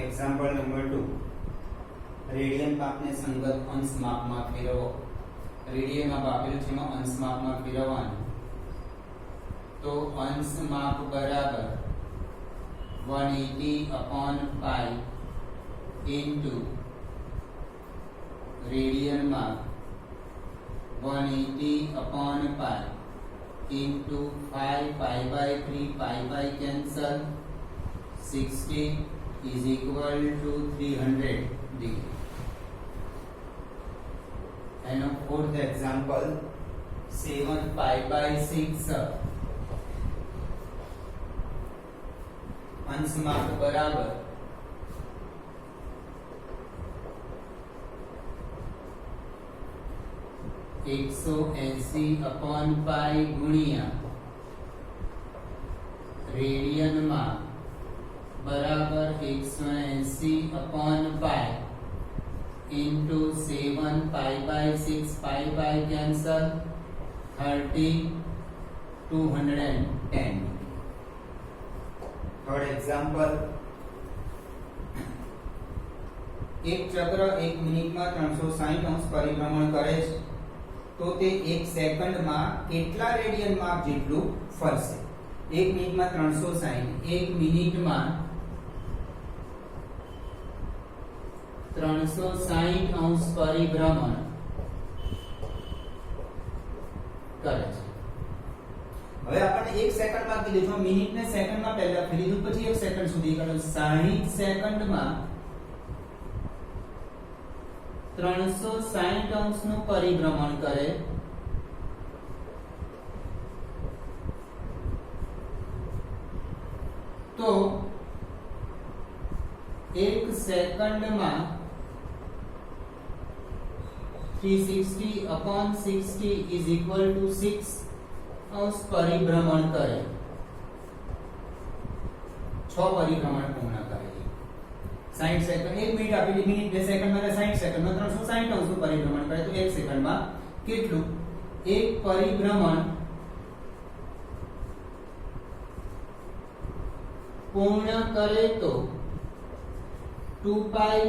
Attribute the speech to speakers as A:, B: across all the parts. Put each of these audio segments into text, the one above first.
A: Example number 2 radian मापने संगत अंश मापમાં ફેરવો રેડિયન માપ આપેલું છે એમાં અંશ માપમાં ફેરવવાનું તો અંશ માપ બરાબર 180 upon pi into રેડિયન માપ 180 upon pi into 5 pi by 3 pi cancel 60 is equal to 300 degree. And now fourth example 7 pi by 6 अंश माप बराबर 180 upon pi गुणिया रेडियन माप बराबर 180 upon pi into 7 pi by 6 pi cancel 30 210. Third example एक चक्र 1 minute में 360 अंश परिभ्रमण करे छे तो ते 1 सेकंड में કેટલા રેડિયન માપ જેટલું ફરશે 1 મિનિટ માં 360 1 મિનિટ માં 360 अंश परिभ्रमण करे छे હવે આપણને 1 સેકન્ડ માં કીધું જો મિનિટ ને સેકન્ડ માં પહેલા ફેરી દઉં પછી 1 સેકન્ડ સુધી કરો 60 સેકન્ડ માં 360 अंश નું પરિભ્રમણ કરે तो 1 सेकंड में 360 upon 60 is equal to 6 अंश परिभ्रमण करे 6 परिभ्रमण पूर्ण करे 60 सेकंड 1 मिनिट आपેલી મિનિટ 2 સેકન્ડ માં 60 સેકન્ડ માં 360 अंश નું પરિભ્રમણ કરે તો 1 સેકન્ડ માં કેટલું એક પરિભ્રમણ पूर्ण करे तो 2 पाई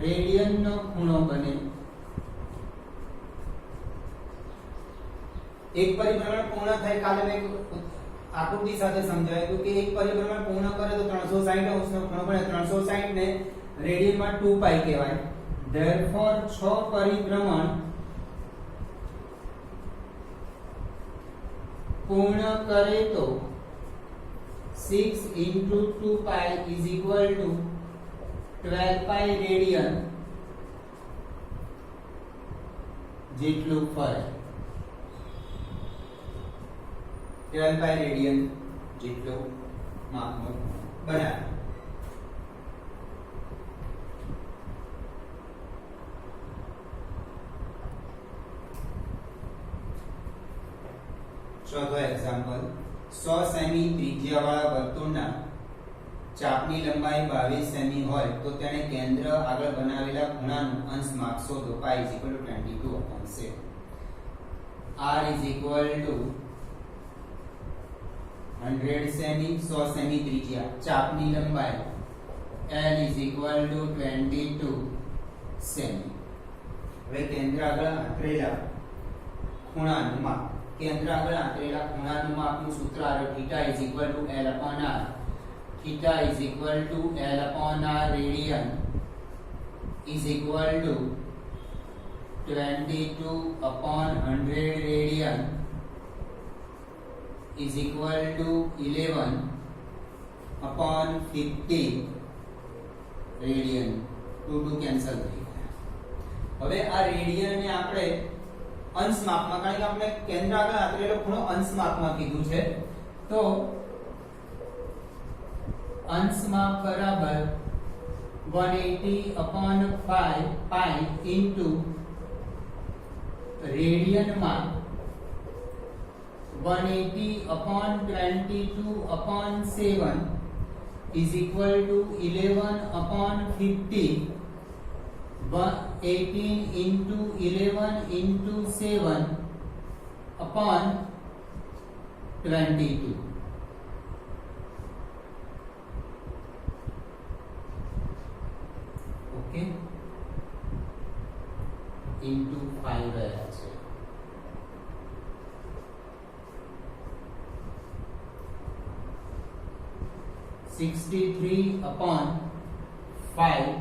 A: रेडियन नो खूणो बने एक परिभ्रमण पूर्ण થાય કાલે મેં આકૃતિ સાથે સમજાવ્યું કે એક પરિભ્રમણ પૂર્ણ કરે તો 360 અંશ નો ખૂણો બને 360 ને રેડિયન માં 2 પાઈ કહેવાય ધેરફોર 6 પરિભ્રમણ પૂર્ણ કરે તો 6 into 2 pi is equal to 12 pi radian જેટલું ફરે 12 pi radian જેટલું માપનો બનાવે ચોથો એક્ઝામ્પલ 100 સેમી ત્રિજ્યાવાળા વર્તુળના ચાપની લંબાઈ 22 સેમી હોય તો તેણે કેન્દ્ર આગળ બનાવેલા ખૂણાનું અંશ માપ શોધો પાઈ 22 upon 7 r 100 સેમી 100 સેમી ત્રિજ્યા ચાપની લંબાઈ l 22 સેમી હવે કેન્દ્ર આગળ આંતરેલા ખૂણાનું માપ केंद्र આગળ આંતરેલા ખૂણાનું માપનું સૂત્ર આવે θ l upon r θ l upon r radian is equal to 22 upon 100 radian is equal to 11 upon 50 radian 2 cancel થઈ ગયા હવે આ રેડિયન ને આપણે अंश मापમાં કારણ કે આપણે કેન્દ્ર આગળ આંતરેલો ખૂણો અંશ માપમાં કીધું છે તો અંશ માપ બરાબર 180 upon 5 pi into રેડિયન માપ 180 upon 22 upon 7 is equal to 11 upon 50 18 into 11 into 7 upon 22 into 5 રહ્યા છે. (63/5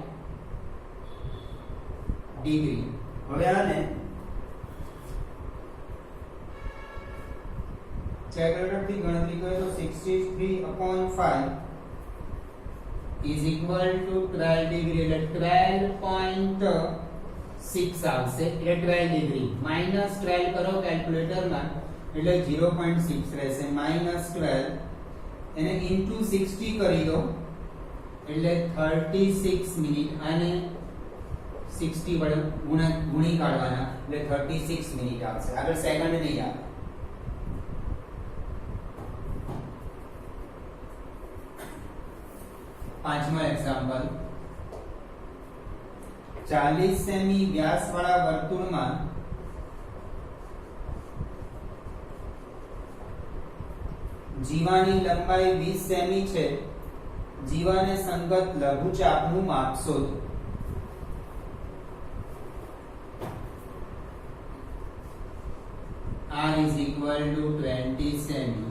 A: ડિગ્રી. હવે આને કેલ્ક્યુલેટર થી ગણતરી કરીએ તો 63/5 is equal to 12 ડિગ્રી એટલે 12.6 આવશે. એટલે 12 ડિગ્રી માઈનસ 12 કરો કેલ્ક્યુલેટરમાં એટલે 0.6 રહેશે. -12 એને ઇન્ટુ 60 કરી દો એટલે 36 મિનિટ અને 60 વડે ગુણી કાઢવાના એટલે 36 મિનિટ આવશે. આગળ સેકન્ડ નહીં આવે. પાંચમો એક્ઝામ્પલ 40 સેમી વ્યાસવાળા વર્તુળમાં જીવાની લંબાઈ 20 સેમી છે. જીવાને સંગત લઘુચાપનું માપ શોધો. R is equal to 20 semi.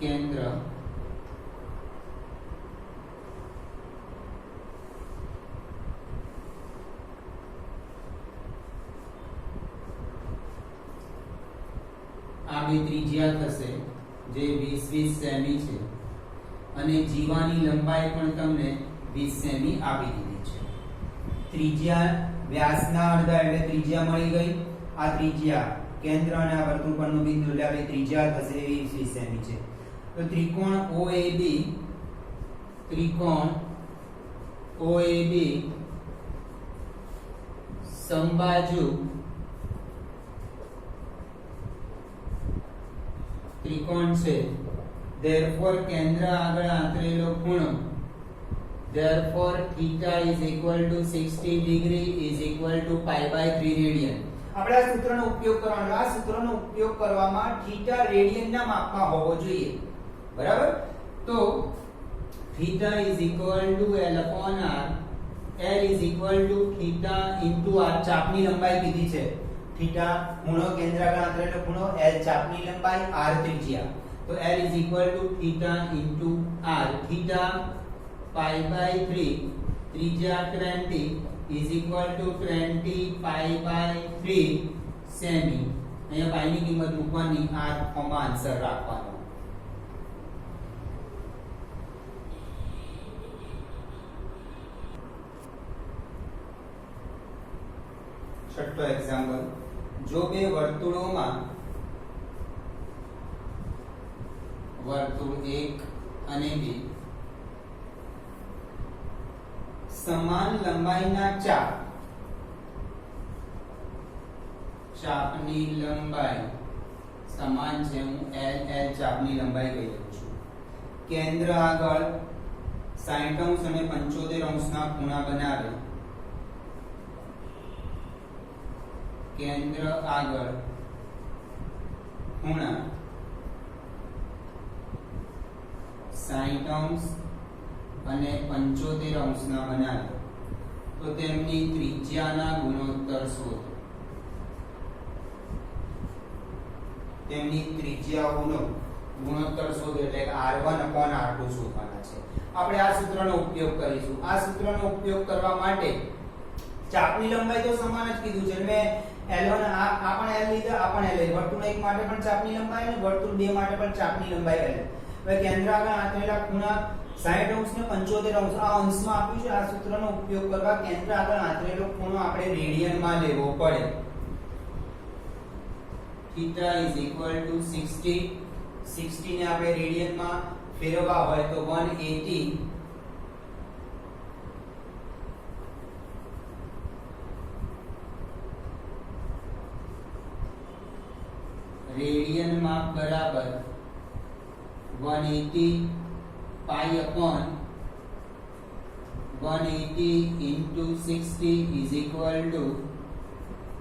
A: કેન્દ્ર આ બે ત્રિજ્યા થશે જે 20 સેમી છે અને જીવાની લંબાઈ પણ તમને 20 સેમી આપી દીધી છે. ત્રિજ્યા વ્યાસના અડધા એટલે ત્રિજ્યા મળી ગઈ. આ ત્રિજ્યા કેન્દ્ર અને આ વર્તુળ પરનું બિંદુ એટલે આપણી ત્રિજ્યા થશે 20 સેમી છે. તો ત્રિકોણ OAB સમબાજુ ત્રિકોણ છે. therefore કેન્દ્ર આગળ આંતરેલો ખૂણો therefore theta is equal to 60 degree is equal to pi/3 radian. આપણે આ સૂત્રનો ઉપયોગ કરવાનો. આ સૂત્રનો ઉપયોગ કરવામાં થીટા રેડિયનના માપમાં હોવો જોઈએ. બરાબર. તો theta is equal to L upon R. L is equal to theta into R. ચાપની લંબાઈ કીધી છે. થીટા ખૂણો કેન્દ્ર આગળ આંતરેલો ખૂણો, L ચાપની લંબાઈ, R ત્રિજ્યા. તો L is equal to theta into R. theta pi/3 ત્રિજ્યા 20 is equal to 20 pi/3 semi. અહીંયા પાઈ ની કિંમત મૂકવાની, R આન્સર રાખવાનો. છઠ્ઠો એક્ઝામ્પલ જો બે વર્તુળોમાં વર્તુળ 1 અને 2 સમાન લંબાઈના ચાપની લંબાઈ સમાન છે. હું L ચાપની લંબાઈ કહી દઉં છું. કેન્દ્ર આગળ 60 અંશ અને 75 અંશના ખૂણા બનાવે. કેન્દ્ર આગળ ખૂણા 60 અંશ અને 75 અંશના બનાવે તો તેમની ત્રિજ્યાના ગુણોત્તર શોધો. તેમની ત્રિજ્યાઓનો ગુણોત્તર શોધો એટલે કે R1/R2 શોધવાના છે. આપણે આ સૂત્રનો ઉપયોગ કરીશું. આ સૂત્રનો ઉપયોગ કરવા માટે ચાપની લંબાઈ તો સમાન જ કીધું છે. મેં L1 આ પણ L લીધા, આ પણ L લીધા. વર્તુળ 1 માટે પણ ચાપની લંબાઈ અને વર્તુળ 2 માટે પણ ચાપની લંબાઈ L. હવે કેન્દ્ર આગળ આંતરેલા ખૂણા 60 અંશ ને 75 અંશ આ અંશમાં આપ્યું છે. આ સૂત્રનો ઉપયોગ કરવા કેન્દ્ર આગળ આંતરેલો ખૂણો આપણે રેડિયનમાં લેવો પડે. theta is equal to 60. 60 ને આપણે રેડિયનમાં ફેરવવા હોય તો 180 રેડિયન માપ બરાબર 180 pi upon 180 into 60 is equal to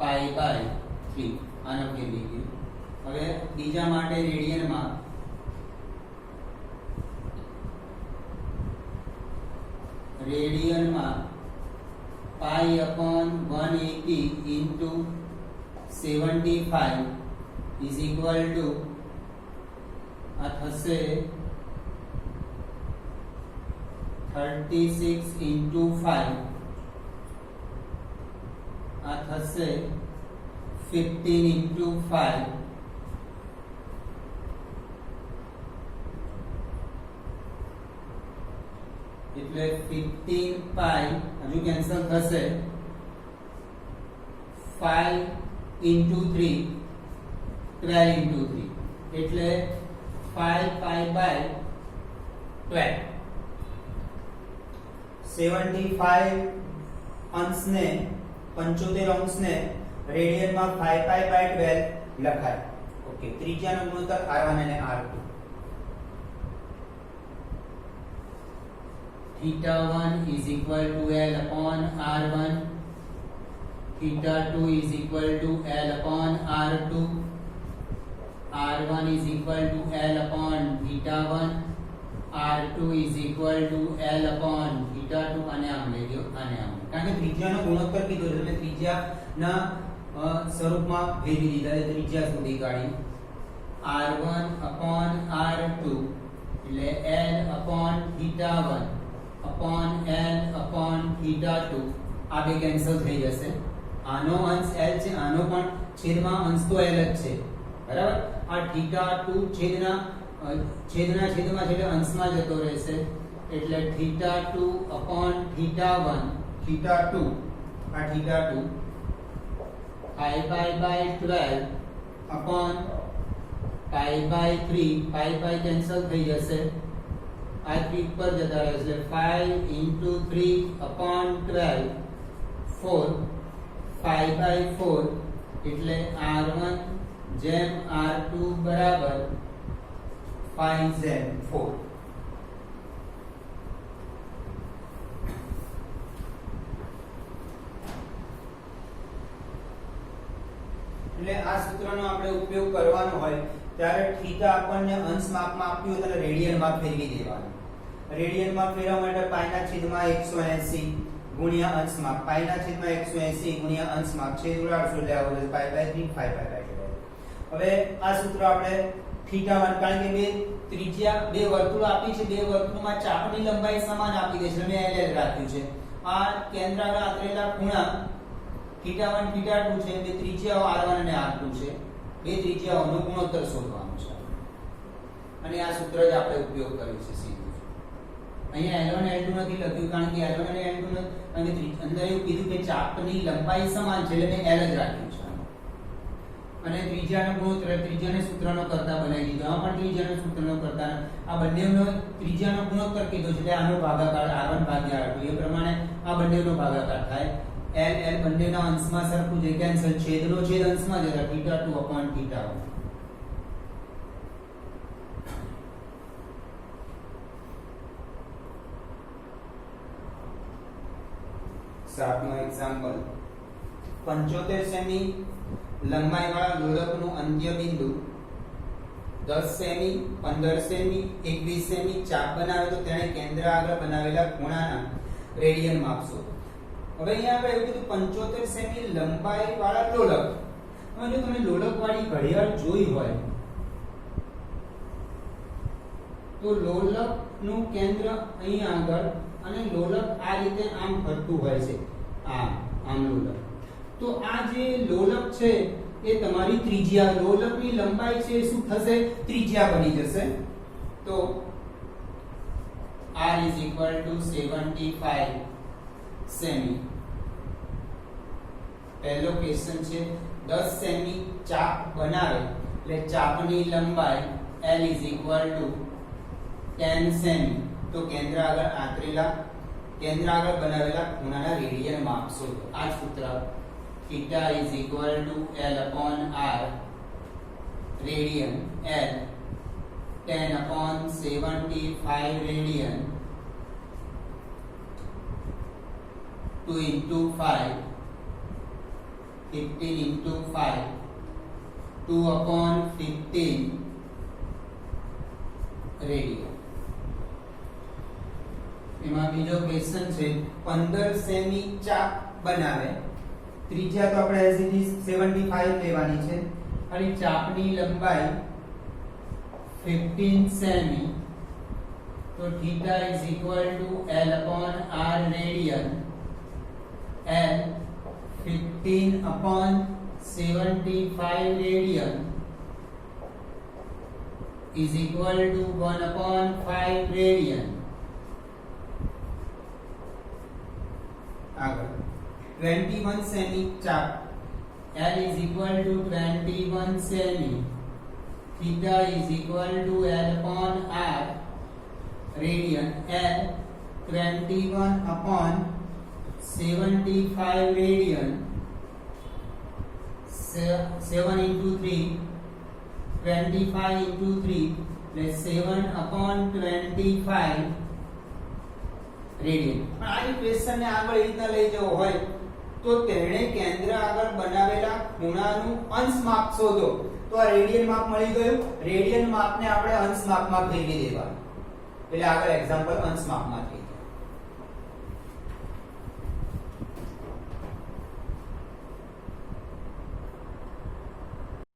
A: pi by 3 આનો ફેરવી ગયું. હવે બીજા માટે રેડિયનમાં pi upon 180 into 75 is equal to આ થશે 36 ઇન્ટુ 5 આ થશે 15 ઇન્ટુ 5 એટલે 15 પાઈ હજુ કેન્સલ થશે 5 ઇન્ટુ 3 12 ઇન્ટુ 3 એટલે 5 પાઈ બાય 12 75 અંશને 75 અંશને રેડિયનમાં 5 પાઈ બાય 12 લખાય. ઓકે, ત્રિજ્યાનો ગુણોત્તર r1 અને r2. theta 1 is equal to L upon r1, theta 2 is equal to L upon r2, r1 is equal to L upon theta 1, r2 is equal to L upon theta 2 અને આમ લઈ લો અને આમ, કારણ કે ત્રિજ્યાનો ગુણોત્તર કીધો છે એટલે ત્રિજ્યાના સ્વરૂપમાં ફેરવી દીધા એટલે ત્રિજ્યા શોધી કાઢી. r1 upon r2 એટલે L upon theta 1 upon L upon theta 2 આ બે કેન્સલ થઈ જશે. આનો અંશ L છે, આનો પણ છેદમાં અંશ તો L જ છે, બરાબર. આ theta 2 છેદના છેદમાં છે એટલે અંશમાં જતો રહેશે એટલે theta 2 upon theta 1 theta 2 આ theta 2 pi by 12 upon pi by 3 pi cancel થઈ જશે. આ 3 પર જતા રહેશે 5 into 3 upon 12 4 5 by 4 એટલે r1 જેમ r2 બરાબર 5 જેમ 4. એટલે આ સૂત્રનો આપણે ઉપયોગ કરવાનો હોય ત્યારે થીટા આપણને અંશ માપમાં આપ્યું હોય ત્યારે રેડિયનમાં ફેરવી દેવાનું. રેડિયનમાં ફેરવવા માટે પાઈના છેદમાં 180 ગુણ્યા અંશ માપ, પાઈના છેદમાં 180 ગુણ્યા અંશ માપ છેદ ઉડાડશો એટલે આવશે પાઈ બાય 3 5 બાય 12. હવે આ સૂત્ર આપણે થીટા 1 કારણ કે બે ત્રિજ્યા બે વર્તુળ આપી છે, બે વર્તુળમાં ચાપની લંબાઈ સમાન આપી દે છે મેં L રાખ્યું છે. આ કેન્દ્ર આગળ આંતરેલા ખૂણા થીટા 1 થીટા 2 છે, બે ત્રિજ્યાઓ r1 અને r2 છે. બે ત્રિજ્યાઓનો ગુણોત્તર શોધવાનો છે અને આ સૂત્ર જ આપણે ઉપયોગ કર્યું છે સીધું. અહીંયા L1 L2 નથી લખ્યું કારણ કે L1 અને L2 અને અંદર એવું કીધું કે ચાપની લંબાઈ સમાન છે એટલે મેં L જ રાખ્યું છે. અને ત્રિજ્યાનો ગુણોત્તર ત્રિજ્યાને સૂત્રનો કરતા બનાવી દીધો. આ પણ ત્રિજ્યાનો સૂત્રનો કરતા આ બંનેનો ત્રિજ્યાનો ગુણોત્તર કીધો છે એટલે આનો ભાગાકાર r1 ભાગ્યા r2 એ પ્રમાણે આ બંનેનો ભાગાકાર થાય. L L બંનેના અંશમાં સરખું છે, કેન્સલ, છેદનો છેદ અંશમાં જશે theta 2 upon theta 1. સાતમો એક્ઝામ્પલ 75 સેમી લંબાઈવાળા લોલકનું અંત્ય બિંદુ 10 સેમી 15 સેમી 21 સેમી ચાપ બનાવે તો તેણે કેન્દ્ર આગળ બનાવેલા ખૂણાના રેડિયન માપશો. હવે અહીંયા આપણે એવું કીધું 75 સેમી લંબાઈવાળા લોલક. હવે જો તમે લોલકવાળી ઘડિયાળ જોઈ હોય તો લોલકનું કેન્દ્ર અહીં આગળ અને લોલક આ રીતે આમ ફરતું હોય છે, આમ લોલક. તો આ જે લોલક છે એ તમારી ત્રિજ્યા, લોલકની લંબાઈ છે શું થશે? ત્રિજ્યા બની જશે. તો r is equal to 75 semi. પહેલો ક્વેશ્ચન છે 10 સેમી ચાપ બનાવે એટલે ચાપની લંબાઈ L is equal to 10 semi. તો કેન્દ્ર આગળ બનાવેલા ખૂણાના રેડિયન માપશો. આ સૂત્ર theta is equal to L upon r, radian L 10 upon 75 radian 2 into 5 15 into 5 2/15 radian. એમાં બીજો ક્વેશ્ચન છે 15 સેમી ચાપ બનાવે. ત્રિજ્યા તો આપણે એઝ ઇટ ઇઝ 75 લેવાની છે અને ચાપની લંબાઈ 15 સેમી. તો theta is equal to L upon R radian. L 15 upon 75 radian is equal to 1 upon 5 radian. આગળ 21 સેમી ચાપ. L is equal to 21 semi. Theta is equal to L upon R radian. L 21 upon 75 radian. 7 into 3 25 into 3 plus 7 upon 25 radian. પણ આ equation ને આગળ એ રીતના લઈ જવો હોય તો તેણે કેન્દ્ર આગળ બનાવેલા ખૂણાનું અંશ માપ શોધો. તો આ રેડિયન માપ મળી ગયું. રેડિયન માપને આપણે અંશ માપમાં ફેરવી દેવાનું. એટલે આગળ એક્ઝામ્પલ અંશ માપમાં થઈ જાય.